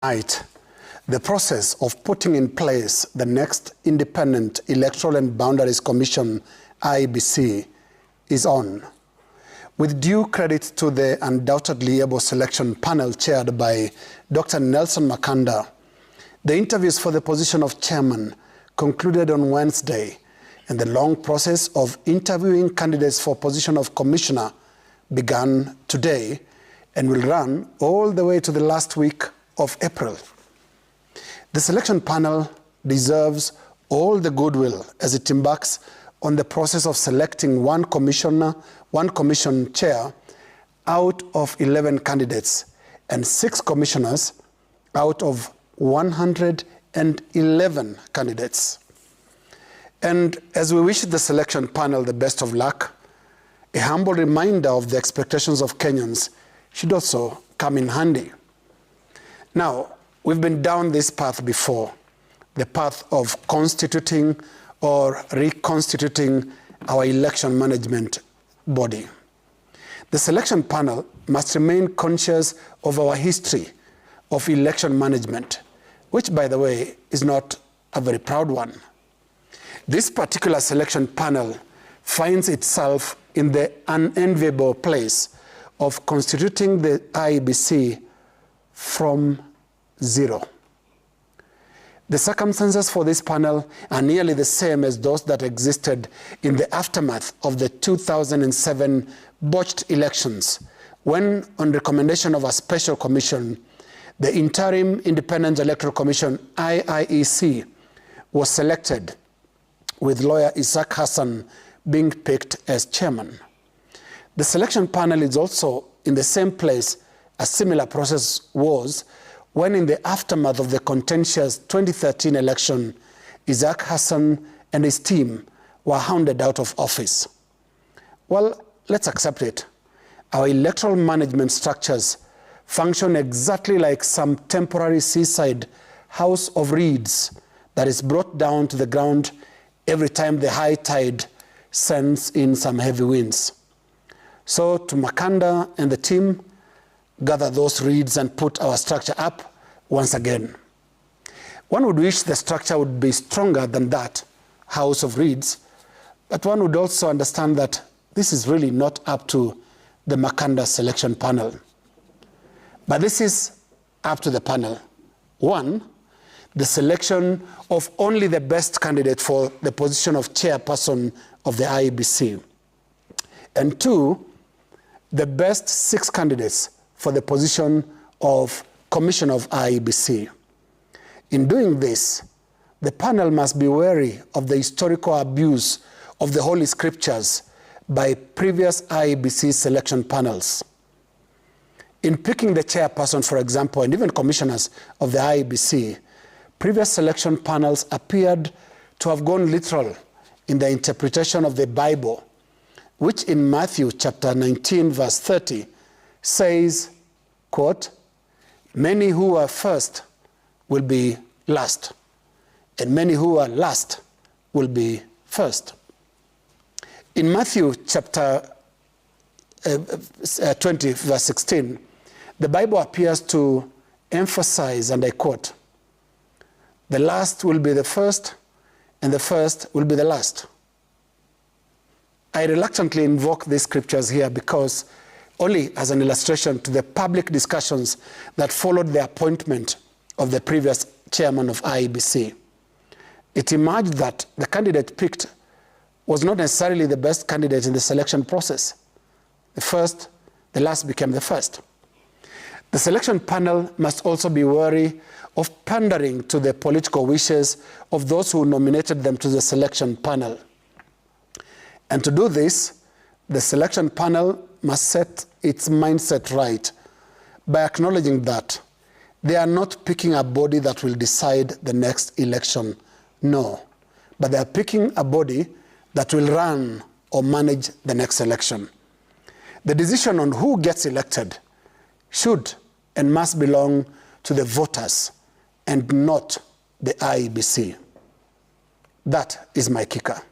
Tonight, the process of putting in place the next Independent Electoral and Boundaries Commission, IEBC, is on. With due credit to the undoubtedly able selection panel chaired by Dr. Nelson Makanda, the interviews for the position of chairman concluded on Wednesday, and the long process of interviewing candidates for position of commissioner began today and will run all the way to the last week of April. The selection panel deserves all the goodwill as it embarks on the process of selecting one commission chair out of 11 candidates and 6 commissioners out of 111 candidates. And as we wish the selection panel the best of luck, a humble reminder of the expectations of Kenyans should also come in handy. Now, we've been down this path before, the path of constituting or reconstituting our election management body. The selection panel must remain conscious of our history of election management, which, by the way, is not a very proud one. This particular selection panel finds itself in the unenviable place of constituting the IEBC from zero. The circumstances for this panel are nearly the same as those that existed in the aftermath of the 2007 botched elections, when, on recommendation of a special commission, the Interim Independent Electoral Commission, IEBC, was selected, with lawyer Isaac Hassan being picked as chairman. The selection panel is also in the same place a similar process was when, in the aftermath of the contentious 2013 election, Isaac Hassan and his team were hounded out of office. Well, let's accept it. Our electoral management structures function exactly like some temporary seaside house of reeds that is brought down to the ground every time the high tide sends in some heavy winds. So to Makanda and the team, gather those reeds and put our structure up once again. One would wish the structure would be stronger than that house of reeds, but one would also understand that this is really not up to the Makanda selection panel. But this is up to the panel. 1, the selection of only the best candidate for the position of chairperson of the IEBC. And 2, the best 6 candidates for the position of commissioner of IEBC. In doing this, the panel must be wary of the historical abuse of the Holy Scriptures by previous IEBC selection panels. In picking the chairperson, for example, and even commissioners of the IEBC, previous selection panels appeared to have gone literal in the interpretation of the Bible, which in Matthew chapter 19, verse 30, says, quote, "Many who are first will be last, and many who are last will be first." In Matthew chapter 20, verse 16, the Bible appears to emphasize, and I quote, "The last will be the first, and the first will be the last." I reluctantly invoke these scriptures here because only as an illustration to the public discussions that followed the appointment of the previous chairman of IEBC. It emerged that the candidate picked was not necessarily the best candidate in the selection process. The last became the first. The selection panel must also be wary of pandering to the political wishes of those who nominated them to the selection panel. And to do this, the selection panel must set its mindset right by acknowledging that they are not picking a body that will decide the next election, no, but they are picking a body that will run or manage the next election. The decision on who gets elected should and must belong to the voters and not the IEBC. That is my kicker.